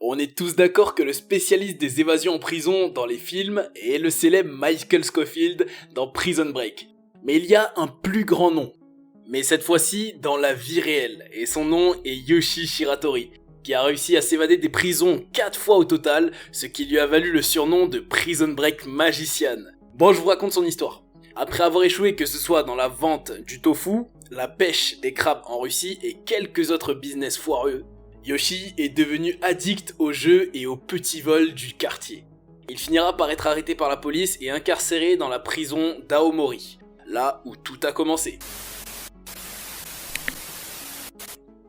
On est tous d'accord que le spécialiste des évasions en prison dans les films est le célèbre Michael Scofield dans Prison Break. Mais il y a un plus grand nom. Mais cette fois-ci dans la vie réelle, et son nom est Yoshi Shiratori, qui a réussi à s'évader des prisons 4 fois au total, ce qui lui a valu le surnom de Prison Break Magician. Bon, je vous raconte son histoire. Après avoir échoué que ce soit dans la vente du tofu, la pêche des crabes en Russie et quelques autres business foireux, Yoshi est devenu addict aux jeux et aux petits vols du quartier. Il finira par être arrêté par la police et incarcéré dans la prison d'Aomori, là où tout a commencé.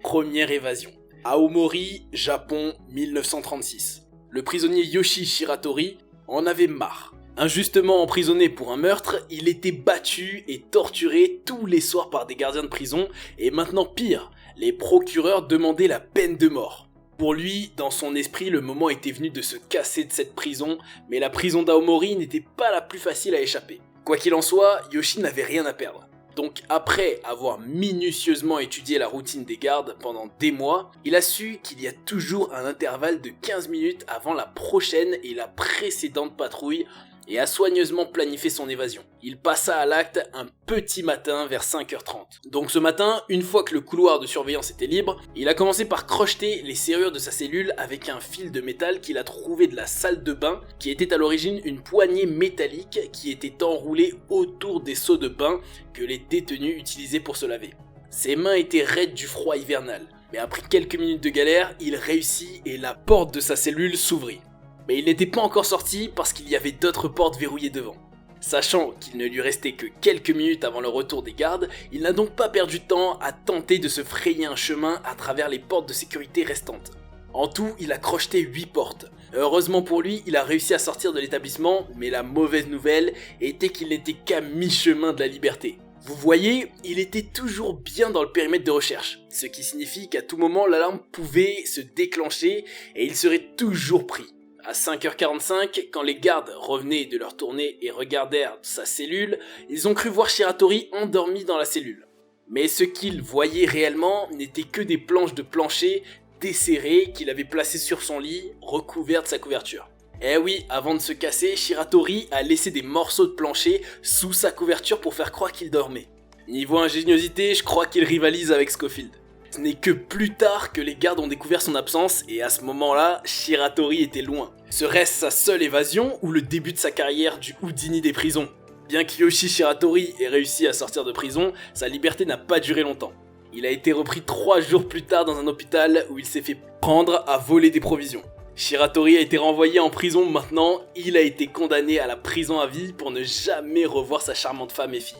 Première évasion. Aomori, Japon, 1936. Le prisonnier Yoshi Shiratori en avait marre. Injustement emprisonné pour un meurtre, il était battu et torturé tous les soirs par des gardiens de prison, et maintenant pire, les procureurs demandaient la peine de mort. Pour lui, dans son esprit, le moment était venu de se casser de cette prison, mais la prison d'Aomori n'était pas la plus facile à échapper. Quoi qu'il en soit, Yoshi n'avait rien à perdre. Donc après avoir minutieusement étudié la routine des gardes pendant des mois, il a su qu'il y a toujours un intervalle de 15 minutes avant la prochaine et la précédente patrouille et a soigneusement planifié son évasion. Il passa à l'acte un petit matin vers 5h30. Donc ce matin, une fois que le couloir de surveillance était libre, il a commencé par crocheter les serrures de sa cellule avec un fil de métal qu'il a trouvé de la salle de bain, qui était à l'origine une poignée métallique qui était enroulée autour des seaux de bain que les détenus utilisaient pour se laver. Ses mains étaient raides du froid hivernal, mais après quelques minutes de galère, il réussit et la porte de sa cellule s'ouvrit. Mais il n'était pas encore sorti parce qu'il y avait d'autres portes verrouillées devant. Sachant qu'il ne lui restait que quelques minutes avant le retour des gardes, il n'a donc pas perdu de temps à tenter de se frayer un chemin à travers les portes de sécurité restantes. En tout, il a crocheté 8 portes. Heureusement pour lui, il a réussi à sortir de l'établissement, mais la mauvaise nouvelle était qu'il n'était qu'à mi-chemin de la liberté. Vous voyez, il était toujours bien dans le périmètre de recherche, ce qui signifie qu'à tout moment l'alarme pouvait se déclencher et il serait toujours pris. À 5h45, quand les gardes revenaient de leur tournée et regardèrent sa cellule, ils ont cru voir Shiratori endormi dans la cellule. Mais ce qu'ils voyaient réellement n'était que des planches de plancher desserrées qu'il avait placées sur son lit, recouvertes de sa couverture. Eh oui, avant de se casser, Shiratori a laissé des morceaux de plancher sous sa couverture pour faire croire qu'il dormait. Niveau ingéniosité, je crois qu'il rivalise avec Scofield. Ce n'est que plus tard que les gardes ont découvert son absence et à ce moment-là, Shiratori était loin. Serait-ce sa seule évasion ou le début de sa carrière du Houdini des prisons ? Bien que Yoshi Shiratori ait réussi à sortir de prison, sa liberté n'a pas duré longtemps. Il a été repris 3 jours plus tard dans un hôpital où il s'est fait prendre à voler des provisions. Shiratori a été renvoyé en prison maintenant, il a été condamné à la prison à vie pour ne jamais revoir sa charmante femme et fille.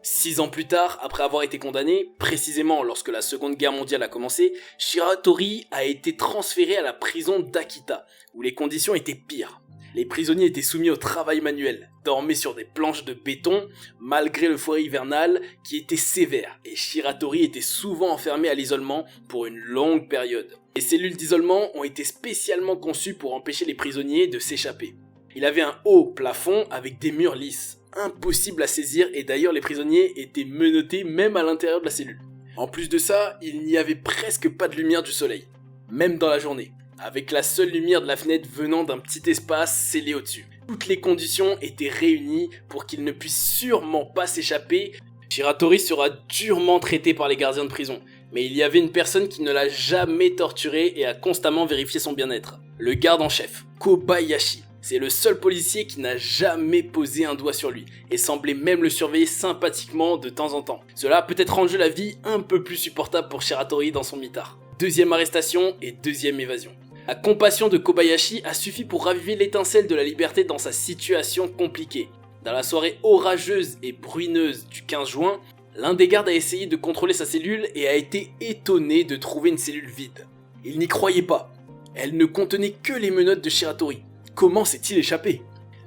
6 ans plus tard, après avoir été condamné, précisément lorsque la Seconde Guerre mondiale a commencé, Shiratori a été transféré à la prison d'Akita, où les conditions étaient pires. Les prisonniers étaient soumis au travail manuel, dormaient sur des planches de béton, malgré le froid hivernal qui était sévère, et Shiratori était souvent enfermé à l'isolement pour une longue période. Les cellules d'isolement ont été spécialement conçues pour empêcher les prisonniers de s'échapper. Il avait un haut plafond avec des murs lisses, impossible à saisir et d'ailleurs les prisonniers étaient menottés même à l'intérieur de la cellule. En plus de ça, il n'y avait presque pas de lumière du soleil, même dans la journée, avec la seule lumière de la fenêtre venant d'un petit espace scellé au-dessus. Toutes les conditions étaient réunies pour qu'il ne puisse sûrement pas s'échapper. Shiratori sera durement traité par les gardiens de prison, mais il y avait une personne qui ne l'a jamais torturé et a constamment vérifié son bien-être. Le garde en chef, Kobayashi. C'est le seul policier qui n'a jamais posé un doigt sur lui, et semblait même le surveiller sympathiquement de temps en temps. Cela a peut-être rendu la vie un peu plus supportable pour Shiratori dans son mitard. Deuxième arrestation et deuxième évasion. La compassion de Kobayashi a suffi pour raviver l'étincelle de la liberté dans sa situation compliquée. Dans la soirée orageuse et bruineuse du 15 juin, l'un des gardes a essayé de contrôler sa cellule et a été étonné de trouver une cellule vide. Il n'y croyait pas. Elle ne contenait que les menottes de Shiratori. Comment s'est-il échappé ?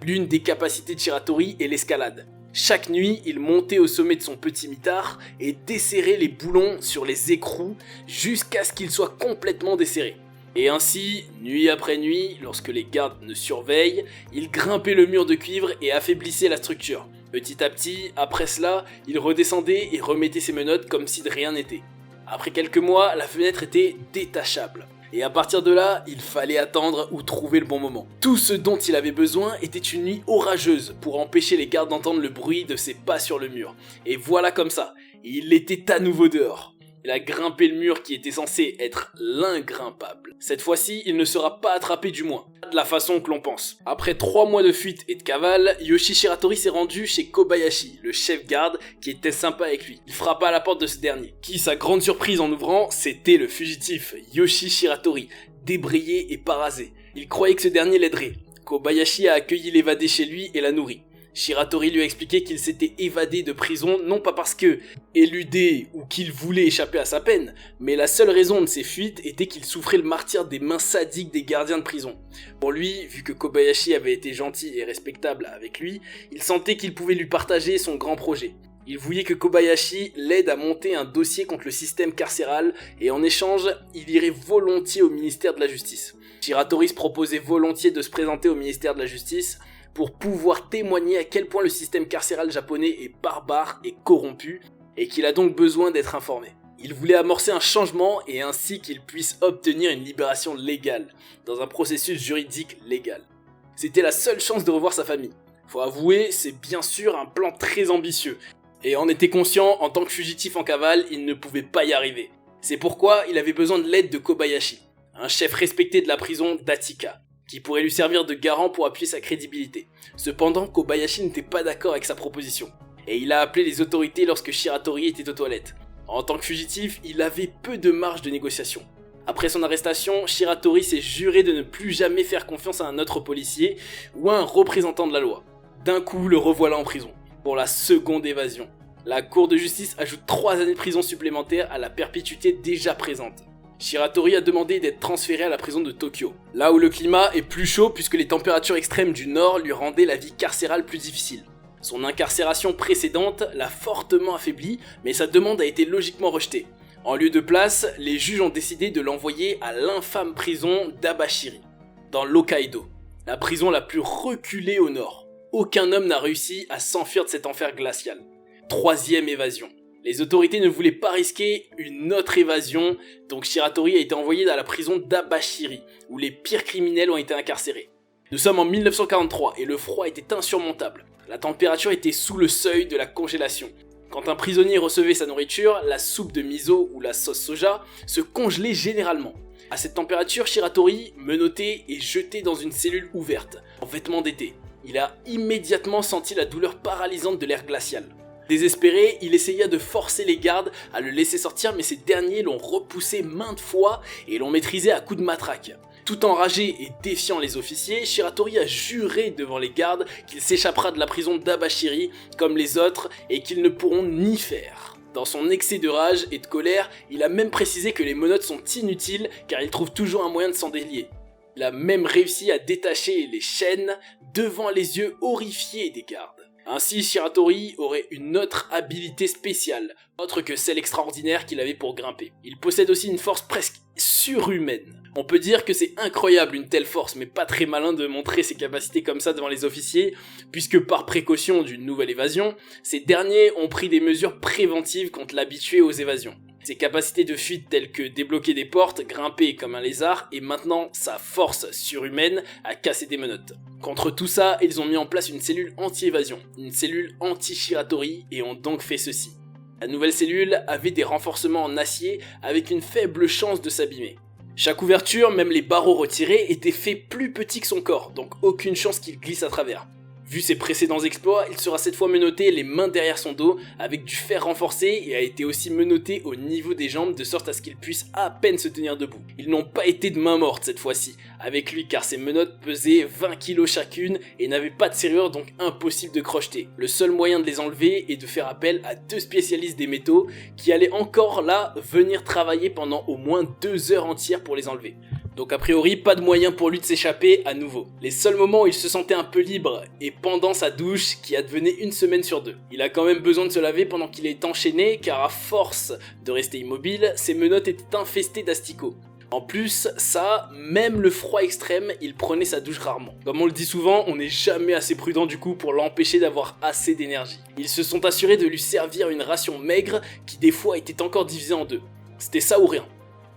L'une des capacités de Shiratori est l'escalade. Chaque nuit, il montait au sommet de son petit mitard et desserrait les boulons sur les écrous jusqu'à ce qu'ils soient complètement desserrés. Et ainsi, nuit après nuit, lorsque les gardes ne surveillent, il grimpait le mur de cuivre et affaiblissait la structure. Petit à petit, après cela, il redescendait et remettait ses menottes comme si de rien n'était. Après quelques mois, la fenêtre était détachable. Et à partir de là, il fallait attendre ou trouver le bon moment. Tout ce dont il avait besoin était une nuit orageuse pour empêcher les gardes d'entendre le bruit de ses pas sur le mur. Et voilà comme ça, il était à nouveau dehors. Il a grimpé le mur qui était censé être l'ingrimpable. Cette fois-ci, il ne sera pas attrapé du moins, de la façon que l'on pense. Après 3 mois de fuite et de cavale, Yoshi Shiratori s'est rendu chez Kobayashi, le chef garde qui était sympa avec lui. Il frappa à la porte de ce dernier, qui, sa grande surprise en ouvrant, c'était le fugitif Yoshi Shiratori, débrayé et parasé. Il croyait que ce dernier l'aiderait. Kobayashi a accueilli l'évadé chez lui et l'a nourri. Shiratori lui a expliqué qu'il s'était évadé de prison non pas parce que éludé ou qu'il voulait échapper à sa peine, mais la seule raison de ses fuites était qu'il souffrait le martyre des mains sadiques des gardiens de prison. Pour lui, vu que Kobayashi avait été gentil et respectable avec lui, il sentait qu'il pouvait lui partager son grand projet. Il voulait que Kobayashi l'aide à monter un dossier contre le système carcéral et en échange, il irait volontiers au ministère de la Justice. Shiratori se proposait volontiers de se présenter au ministère de la Justice pour pouvoir témoigner à quel point le système carcéral japonais est barbare et corrompu, et qu'il a donc besoin d'être informé. Il voulait amorcer un changement et ainsi qu'il puisse obtenir une libération légale, dans un processus juridique légal. C'était la seule chance de revoir sa famille. Faut avouer, c'est bien sûr un plan très ambitieux, et en était conscient, en tant que fugitif en cavale, il ne pouvait pas y arriver. C'est pourquoi il avait besoin de l'aide de Kobayashi, un chef respecté de la prison d'Atika, qui pourrait lui servir de garant pour appuyer sa crédibilité. Cependant, Kobayashi n'était pas d'accord avec sa proposition, et il a appelé les autorités lorsque Shiratori était aux toilettes. En tant que fugitif, il avait peu de marge de négociation. Après son arrestation, Shiratori s'est juré de ne plus jamais faire confiance à un autre policier ou à un représentant de la loi. D'un coup, le revoilà en prison, pour la seconde évasion. La cour de justice ajoute 3 années de prison supplémentaires à la perpétuité déjà présente. Shiratori a demandé d'être transféré à la prison de Tokyo, là où le climat est plus chaud puisque les températures extrêmes du nord lui rendaient la vie carcérale plus difficile. Son incarcération précédente l'a fortement affaibli, mais sa demande a été logiquement rejetée. En lieu de place, les juges ont décidé de l'envoyer à l'infâme prison d'Abashiri, dans l'Hokkaido, la prison la plus reculée au nord. Aucun homme n'a réussi à s'enfuir de cet enfer glacial. 3e évasion. Les autorités ne voulaient pas risquer une autre évasion, donc Shiratori a été envoyé dans la prison d'Abashiri, où les pires criminels ont été incarcérés. Nous sommes en 1943 et le froid était insurmontable. La température était sous le seuil de la congélation. Quand un prisonnier recevait sa nourriture, la soupe de miso ou la sauce soja se congelait généralement. À cette température, Shiratori, menotté, est jeté dans une cellule ouverte, en vêtements d'été. Il a immédiatement senti la douleur paralysante de l'air glacial. Désespéré, il essaya de forcer les gardes à le laisser sortir, mais ces derniers l'ont repoussé maintes fois et l'ont maîtrisé à coups de matraque. Tout enragé et défiant les officiers, Shiratori a juré devant les gardes qu'il s'échappera de la prison d'Abashiri comme les autres et qu'ils ne pourront ni faire. Dans son excès de rage et de colère, il a même précisé que les menottes sont inutiles car il trouve toujours un moyen de s'en délier. Il a même réussi à détacher les chaînes devant les yeux horrifiés des gardes. Ainsi, Shiratori aurait une autre habilité spéciale, autre que celle extraordinaire qu'il avait pour grimper. Il possède aussi une force presque surhumaine. On peut dire que c'est incroyable une telle force, mais pas très malin de montrer ses capacités comme ça devant les officiers, puisque par précaution d'une nouvelle évasion, ces derniers ont pris des mesures préventives contre l'habitué aux évasions. Ses capacités de fuite telles que débloquer des portes, grimper comme un lézard, et maintenant sa force surhumaine à casser des menottes. Contre tout ça, ils ont mis en place une cellule anti-évasion, une cellule anti-Shiratori, et ont donc fait ceci. La nouvelle cellule avait des renforcements en acier avec une faible chance de s'abîmer. Chaque ouverture, même les barreaux retirés, étaient faits plus petits que son corps, donc aucune chance qu'il glisse à travers. Vu ses précédents exploits, il sera cette fois menotté les mains derrière son dos avec du fer renforcé et a été aussi menotté au niveau des jambes de sorte à ce qu'il puisse à peine se tenir debout. Ils n'ont pas été de main morte cette fois-ci avec lui car ses menottes pesaient 20 kg chacune et n'avaient pas de serrure donc impossible de crocheter. Le seul moyen de les enlever est de faire appel à 2 spécialistes des métaux qui allaient encore là venir travailler pendant au moins 2 heures entières pour les enlever. Donc a priori, pas de moyen pour lui de s'échapper à nouveau. Les seuls moments où il se sentait un peu libre est pendant sa douche qui advenait 1 semaine sur 2. Il a quand même besoin de se laver pendant qu'il est enchaîné car à force de rester immobile, ses menottes étaient infestées d'asticots. En plus, ça, même le froid extrême, il prenait sa douche rarement. Comme on le dit souvent, on n'est jamais assez prudent du coup pour l'empêcher d'avoir assez d'énergie. Ils se sont assurés de lui servir une ration maigre qui des fois était encore divisée en 2. C'était ça ou rien.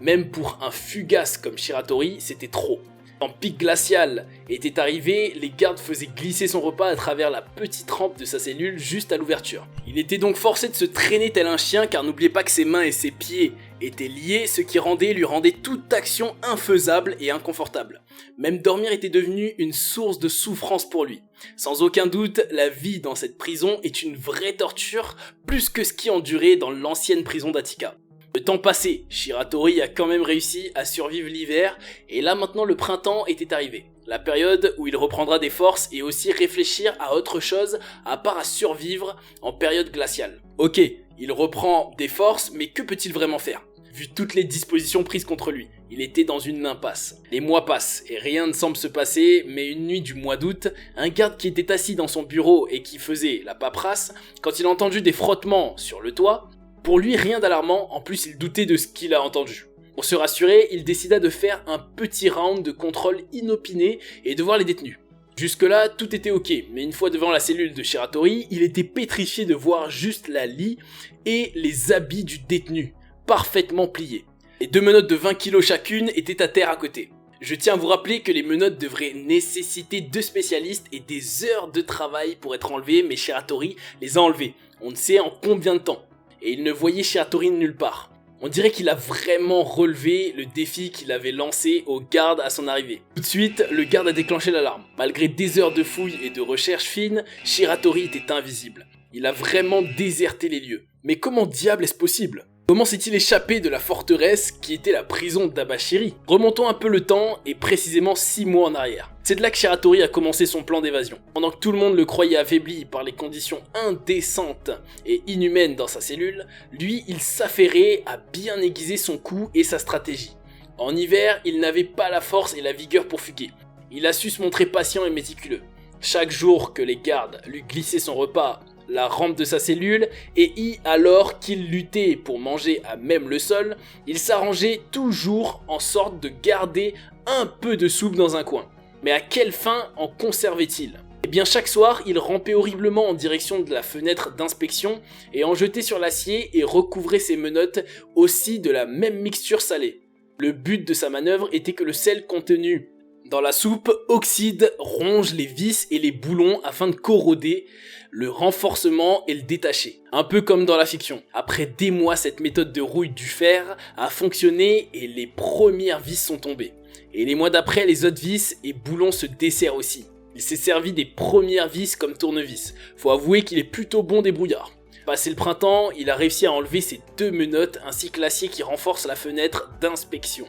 Même pour un fugace comme Shiratori, c'était trop. Quand pic glacial était arrivé, les gardes faisaient glisser son repas à travers la petite rampe de sa cellule juste à l'ouverture. Il était donc forcé de se traîner tel un chien car n'oubliez pas que ses mains et ses pieds étaient liés, ce qui lui rendait toute action infaisable et inconfortable. Même dormir était devenu une source de souffrance pour lui. Sans aucun doute, la vie dans cette prison est une vraie torture, plus que ce qui endurait dans l'ancienne prison d'Attika. Le temps passé, Shiratori a quand même réussi à survivre l'hiver, et là maintenant le printemps était arrivé. La période où il reprendra des forces et aussi réfléchir à autre chose à part à survivre en période glaciale. Ok, il reprend des forces, mais que peut-il vraiment faire ? Vu toutes les dispositions prises contre lui, il était dans une impasse. Les mois passent et rien ne semble se passer, mais une nuit du mois d'août, un garde qui était assis dans son bureau et qui faisait la paperasse, quand il a entendu des frottements sur le toit, pour lui rien d'alarmant, en plus il doutait de ce qu'il a entendu. Pour se rassurer, il décida de faire un petit round de contrôle inopiné et de voir les détenus. Jusque-là, tout était ok, mais une fois devant la cellule de Shiratori, il était pétrifié de voir juste la lie et les habits du détenu, parfaitement pliés. Les 2 menottes de 20 kg chacune étaient à terre à côté. Je tiens à vous rappeler que les menottes devraient nécessiter 2 spécialistes et des heures de travail pour être enlevées, mais Shiratori les a enlevées. On ne sait en combien de temps. Et il ne voyait Shiratori nulle part. On dirait qu'il a vraiment relevé le défi qu'il avait lancé au garde à son arrivée. Tout de suite, le garde a déclenché l'alarme. Malgré des heures de fouilles et de recherche fine, Shiratori était invisible. Il a vraiment déserté les lieux. Mais comment diable est-ce possible ? Comment s'est-il échappé de la forteresse qui était la prison d'Abashiri ? Remontons un peu le temps et précisément 6 mois en arrière. C'est de là que Shiratori a commencé son plan d'évasion. Pendant que tout le monde le croyait affaibli par les conditions indécentes et inhumaines dans sa cellule, lui il s'affairait à bien aiguiser son coup et sa stratégie. En hiver, il n'avait pas la force et la vigueur pour fuguer. Il a su se montrer patient et méticuleux. Chaque jour que les gardes lui glissaient son repas la rampe de sa cellule, et alors qu'il luttait pour manger à même le sol, il s'arrangeait toujours en sorte de garder un peu de soupe dans un coin. Mais à quelle fin en conservait-il ? Eh bien chaque soir, il rampait horriblement en direction de la fenêtre d'inspection et en jetait sur l'acier et recouvrait ses menottes aussi de la même mixture salée. Le but de sa manœuvre était que le sel contenu dans la soupe oxyde, ronge les vis et les boulons afin de corroder le renforcement et le détacher. Un peu comme dans la fiction. Après des mois, cette méthode de rouille du fer a fonctionné et les premières vis sont tombées. Et les mois d'après, les autres vis et boulons se desserrent aussi. Il s'est servi des premières vis comme tournevis. Faut avouer qu'il est plutôt bon débrouillard. Passé le printemps, il a réussi à enlever ses 2 menottes ainsi que l'acier qui renforce la fenêtre d'inspection.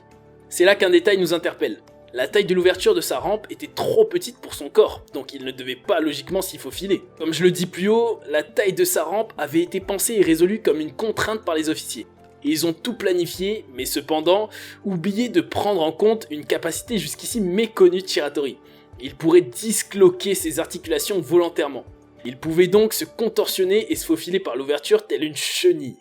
C'est là qu'un détail nous interpelle. La taille de l'ouverture de sa rampe était trop petite pour son corps, donc il ne devait pas logiquement s'y faufiler. Comme je le dis plus haut, la taille de sa rampe avait été pensée et résolue comme une contrainte par les officiers. Et ils ont tout planifié, mais cependant, oublié de prendre en compte une capacité jusqu'ici méconnue de Shiratori. Il pourrait disloquer ses articulations volontairement. Il pouvait donc se contorsionner et se faufiler par l'ouverture telle une chenille.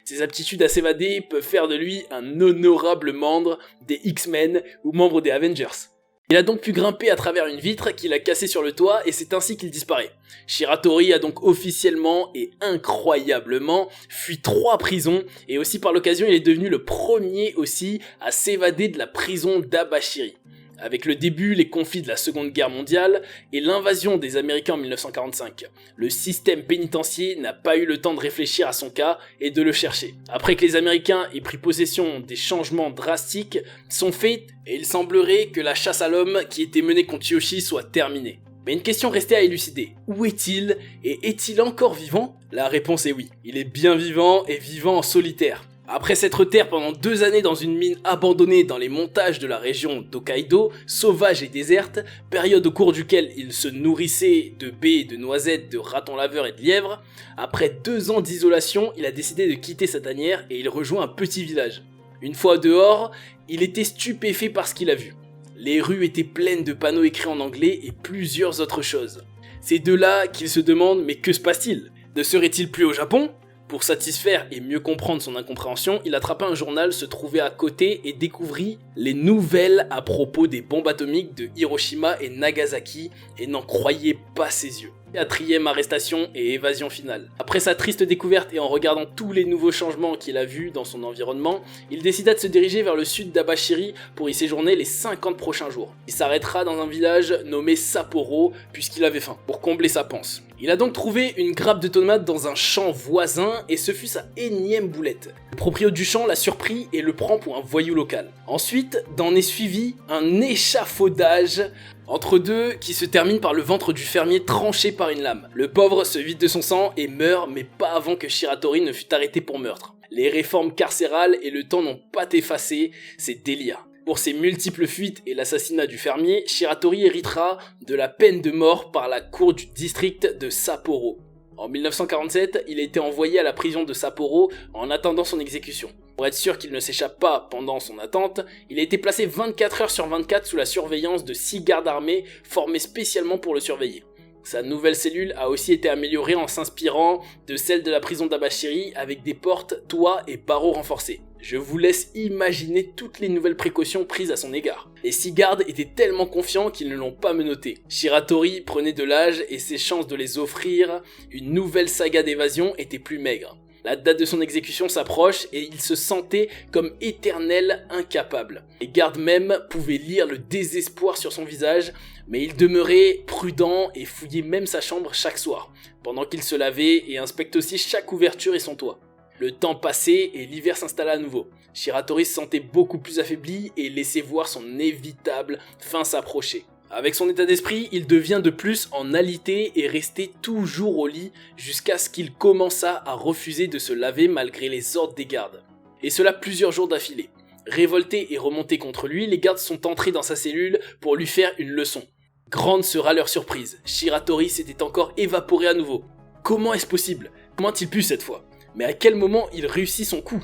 Ses aptitudes à s'évader peuvent faire de lui un honorable membre des X-Men ou membre des Avengers. Il a donc pu grimper à travers une vitre qu'il a cassée sur le toit et c'est ainsi qu'il disparaît. Shiratori a donc officiellement et incroyablement fui 3 prisons et aussi par l'occasion il est devenu le premier aussi à s'évader de la prison d'Abashiri. Avec le début, les conflits de la Seconde Guerre mondiale et l'invasion des Américains en 1945, le système pénitentiaire n'a pas eu le temps de réfléchir à son cas et de le chercher. Après que les Américains aient pris possession, des changements drastiques sont faits et il semblerait que la chasse à l'homme qui était menée contre Yoshi soit terminée. Mais une question restait à élucider. Où est-il et est-il encore vivant ? La réponse est oui. Il est bien vivant et vivant en solitaire. Après s'être terre pendant 2 années dans une mine abandonnée dans les montages de la région d'Hokkaido, sauvage et déserte, période au cours duquel il se nourrissait de baies, de noisettes, de ratons laveurs et de lièvres, après 2 ans d'isolation, il a décidé de quitter sa tanière et il rejoint un petit village. Une fois dehors, il était stupéfait par ce qu'il a vu. Les rues étaient pleines de panneaux écrits en anglais et plusieurs autres choses. C'est de là qu'il se demande mais que se passe-t-il ? Ne serait-il plus au Japon ? Pour satisfaire et mieux comprendre son incompréhension, il attrapa un journal se trouvait à côté et découvrit les nouvelles à propos des bombes atomiques de Hiroshima et Nagasaki et n'en croyait pas ses yeux. 4e arrestation et évasion finale. Après sa triste découverte et en regardant tous les nouveaux changements qu'il a vus dans son environnement, il décida de se diriger vers le sud d'Abashiri pour y séjourner les 50 prochains jours. Il s'arrêtera dans un village nommé Sapporo puisqu'il avait faim, pour combler sa panse. Il a donc trouvé une grappe de tomates dans un champ voisin et ce fut sa énième boulette. Le proprio du champ l'a surpris et le prend pour un voyou local. Ensuite, d'en est suivi un échafaudage entre deux qui se termine par le ventre du fermier tranché par une lame. Le pauvre se vide de son sang et meurt, mais pas avant que Shiratori ne fût arrêté pour meurtre. Les réformes carcérales et le temps n'ont pas effacé ces délires. Pour ses multiples fuites et l'assassinat du fermier, Shiratori héritera de la peine de mort par la cour du district de Sapporo. En 1947, il a été envoyé à la prison de Sapporo en attendant son exécution. Pour être sûr qu'il ne s'échappe pas pendant son attente, il a été placé 24 heures sur 24 sous la surveillance de 6 gardes armés formés spécialement pour le surveiller. Sa nouvelle cellule a aussi été améliorée en s'inspirant de celle de la prison d'Abashiri avec des portes, toits et barreaux renforcés. Je vous laisse imaginer toutes les nouvelles précautions prises à son égard. Les 6 gardes étaient tellement confiants qu'ils ne l'ont pas menotté. Shiratori prenait de l'âge et ses chances de les offrir une nouvelle saga d'évasion étaient plus maigres. La date de son exécution s'approche et il se sentait comme éternel incapable. Les gardes même pouvaient lire le désespoir sur son visage, mais il demeurait prudent et fouillait même sa chambre chaque soir, pendant qu'il se lavait et inspecte aussi chaque ouverture et son toit. Le temps passait et l'hiver s'installa à nouveau. Shiratori se sentait beaucoup plus affaibli et laissait voir son inévitable fin s'approcher. Avec son état d'esprit, il devient de plus en alité et restait toujours au lit jusqu'à ce qu'il commença à refuser de se laver malgré les ordres des gardes. Et cela plusieurs jours d'affilée. Révoltés et remontés contre lui, les gardes sont entrés dans sa cellule pour lui faire une leçon. Grande sera leur surprise, Shiratori s'était encore évaporé à nouveau. Comment est-ce possible? Comment a-t-il pu cette fois? Mais à quel moment il réussit son coup?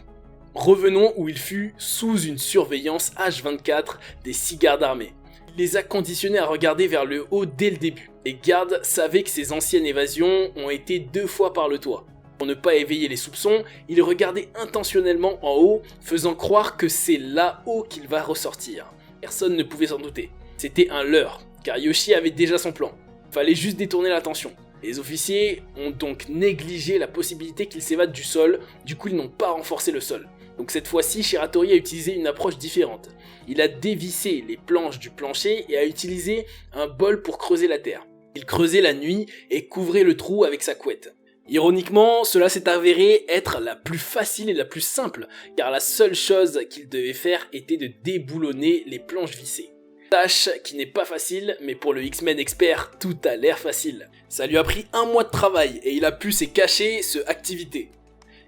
Revenons où il fut sous une surveillance H24 des 6 gardes armés. Il les a conditionnés à regarder vers le haut dès le début. Les gardes savaient que ses anciennes évasions ont été 2 fois par le toit. Pour ne pas éveiller les soupçons, il regardait intentionnellement en haut, faisant croire que c'est là-haut qu'il va ressortir. Personne ne pouvait s'en douter. C'était un leurre, car Yoshi avait déjà son plan. Fallait juste détourner l'attention. Les officiers ont donc négligé la possibilité qu'il s'évade du sol, du coup ils n'ont pas renforcé le sol. Donc cette fois-ci, Shiratori a utilisé une approche différente. Il a dévissé les planches du plancher et a utilisé un bol pour creuser la terre. Il creusait la nuit et couvrait le trou avec sa couette. Ironiquement, cela s'est avéré être la plus facile et la plus simple, car la seule chose qu'il devait faire était de déboulonner les planches vissées. Tâche qui n'est pas facile, mais pour le X-Men expert, tout a l'air facile. Ça lui a pris 1 mois de travail et il a pu se cacher cette activité.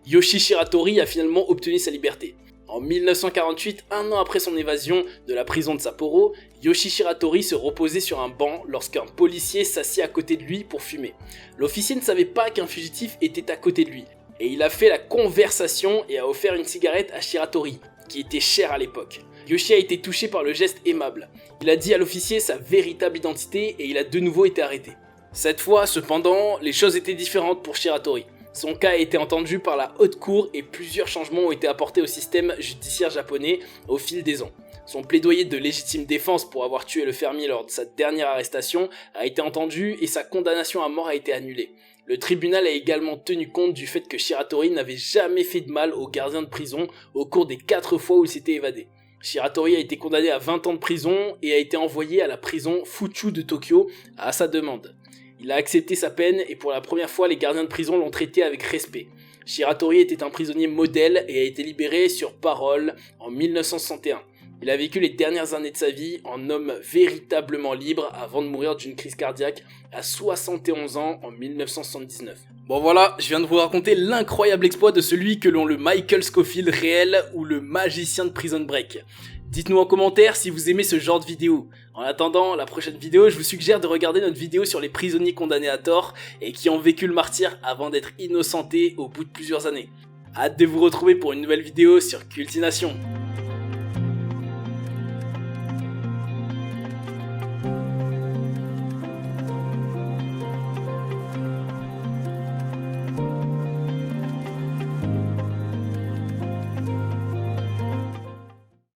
Yoshi Shiratori a finalement obtenu sa liberté. En 1948, 1 an après son évasion de la prison de Sapporo, Yoshi Shiratori se reposait sur un banc lorsqu'un policier s'assit à côté de lui pour fumer. L'officier ne savait pas qu'un fugitif était à côté de lui, et il a fait la conversation et a offert une cigarette à Shiratori, qui était cher à l'époque. Yoshi a été touché par le geste aimable. Il a dit à l'officier sa véritable identité et il a de nouveau été arrêté. Cette fois, cependant, les choses étaient différentes pour Shiratori. Son cas a été entendu par la haute cour et plusieurs changements ont été apportés au système judiciaire japonais au fil des ans. Son plaidoyer de légitime défense pour avoir tué le fermier lors de sa dernière arrestation a été entendu et sa condamnation à mort a été annulée. Le tribunal a également tenu compte du fait que Shiratori n'avait jamais fait de mal aux gardiens de prison au cours des 4 fois où il s'était évadé. Shiratori a été condamné à 20 ans de prison et a été envoyé à la prison Fuchu de Tokyo à sa demande. Il a accepté sa peine et pour la première fois les gardiens de prison l'ont traité avec respect. Shiratori était un prisonnier modèle et a été libéré sur parole en 1961. Il a vécu les dernières années de sa vie en homme véritablement libre avant de mourir d'une crise cardiaque à 71 ans en 1979. Bon voilà, je viens de vous raconter l'incroyable exploit de celui que l'on le Michael Scofield réel ou le magicien de Prison Break. Dites-nous en commentaire si vous aimez ce genre de vidéo. En attendant la prochaine vidéo, je vous suggère de regarder notre vidéo sur les prisonniers condamnés à tort et qui ont vécu le martyre avant d'être innocentés au bout de plusieurs années. Hâte de vous retrouver pour une nouvelle vidéo sur Cultination.